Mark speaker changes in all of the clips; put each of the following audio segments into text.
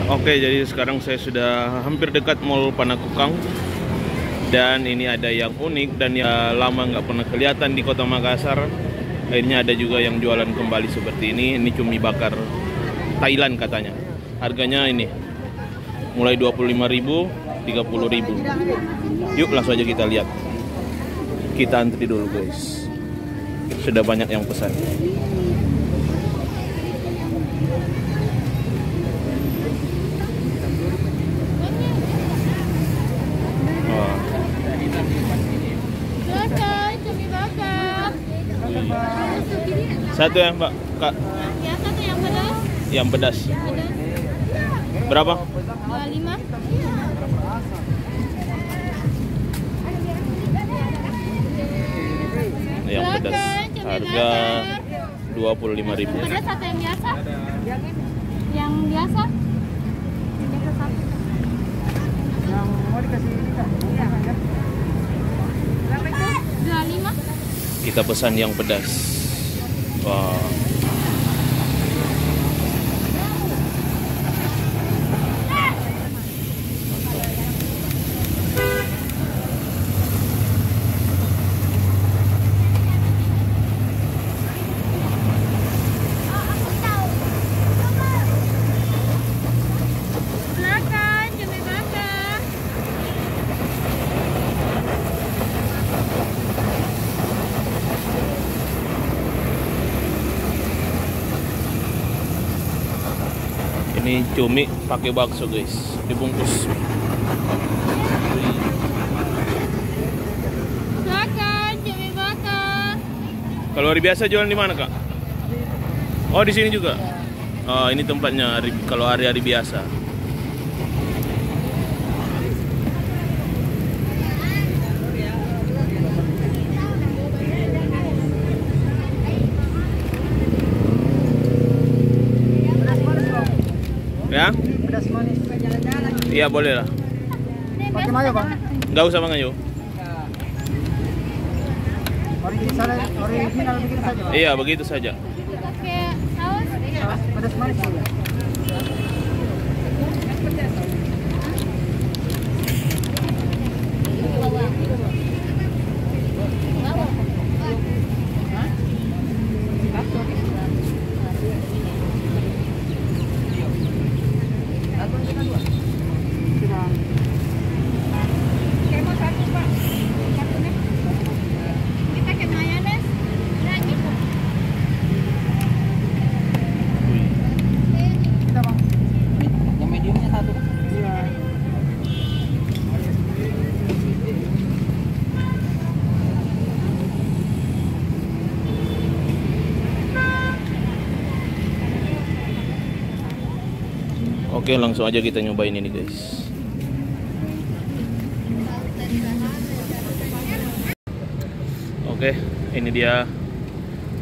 Speaker 1: Oke, jadi sekarang saya sudah hampir dekat Mall Panakukang. Dan ini ada yang unik dan yang lama nggak pernah kelihatan di Kota Makassar. Akhirnya ada juga yang jualan kembali seperti ini. Ini cumi bakar Thailand katanya. Harganya ini mulai 25.000, 30.000. Yuk langsung aja kita lihat. Kita antri dulu guys. Sudah banyak yang pesan. Satu ya Mbak, Kak?
Speaker 2: Ya, satu yang pedas.
Speaker 1: Yang pedas. Berapa?
Speaker 2: 25.
Speaker 1: Yang pedas. Harga 25.000.
Speaker 2: Pedas atau yang biasa? Yang biasa? Yang biasa satu.
Speaker 3: Yang mau dikasih ini Kak?
Speaker 2: Berapa itu? 25.
Speaker 1: Kita pesan yang pedas. Wow.
Speaker 2: Silakan, cumi bakar.
Speaker 1: Ini cumi pakai bakso guys, dibungkus.
Speaker 2: Silakan, cumi bakar.
Speaker 1: Kalau hari biasa jualan di mana Kak? Oh di sini juga. Oh ini tempatnya kalau hari-hari biasa. Ya?
Speaker 3: Pedas manis.
Speaker 1: Iya boleh lah.
Speaker 3: Pakai mayo Bang?
Speaker 1: Nggak usah Bang Ayu.
Speaker 3: Original begitu saja Bang?
Speaker 1: Iya begitu saja.
Speaker 2: Pakai saus.
Speaker 3: Pedas manis juga.
Speaker 2: Ini pakai mayones. Udah gitu.
Speaker 3: Kita Bang. Yang mediumnya satu. Iya.
Speaker 1: Oke langsung aja kita nyobain ini guys. Oke ini dia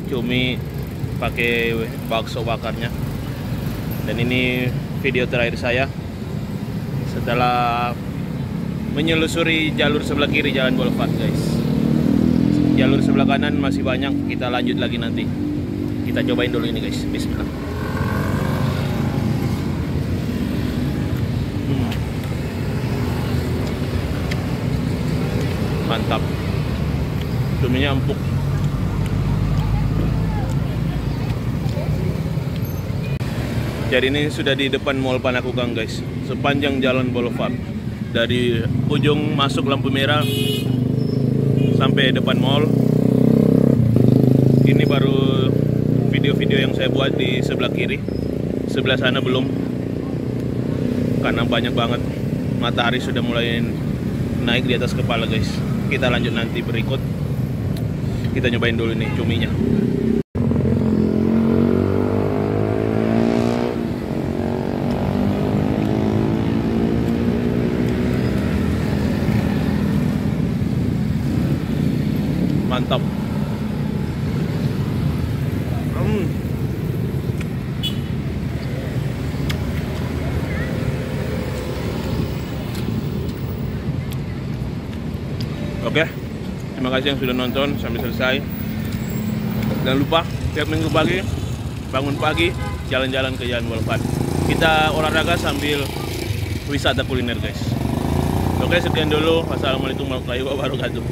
Speaker 1: cumi pakai bakso bakarnya. Dan ini video terakhir saya setelah menyelusuri jalur sebelah kiri Jalan Boulevard guys. Jalur sebelah kanan masih banyak, kita lanjut lagi nanti. Kita cobain dulu ini guys. Bismillah. Mantap, cuminya empuk. Jadi ini sudah di depan Mall Panakukang guys, sepanjang Jalan Boulevard, dari ujung masuk lampu merah sampai depan mall. Ini baru video-video yang saya buat di sebelah kiri, sebelah sana belum, karena banyak banget, matahari sudah mulai naik di atas kepala guys. Kita lanjut nanti berikut. Kita nyobain dulu nih cuminya. Mantap. Oke, terima kasih yang sudah nonton sampai selesai. Jangan lupa tiap minggu pagi bangun pagi jalan-jalan ke Jalan Boulevard. kita olahraga sambil wisata kuliner guys. Oke, sekian dulu. Wassalamualaikum warahmatullahi wabarakatuh.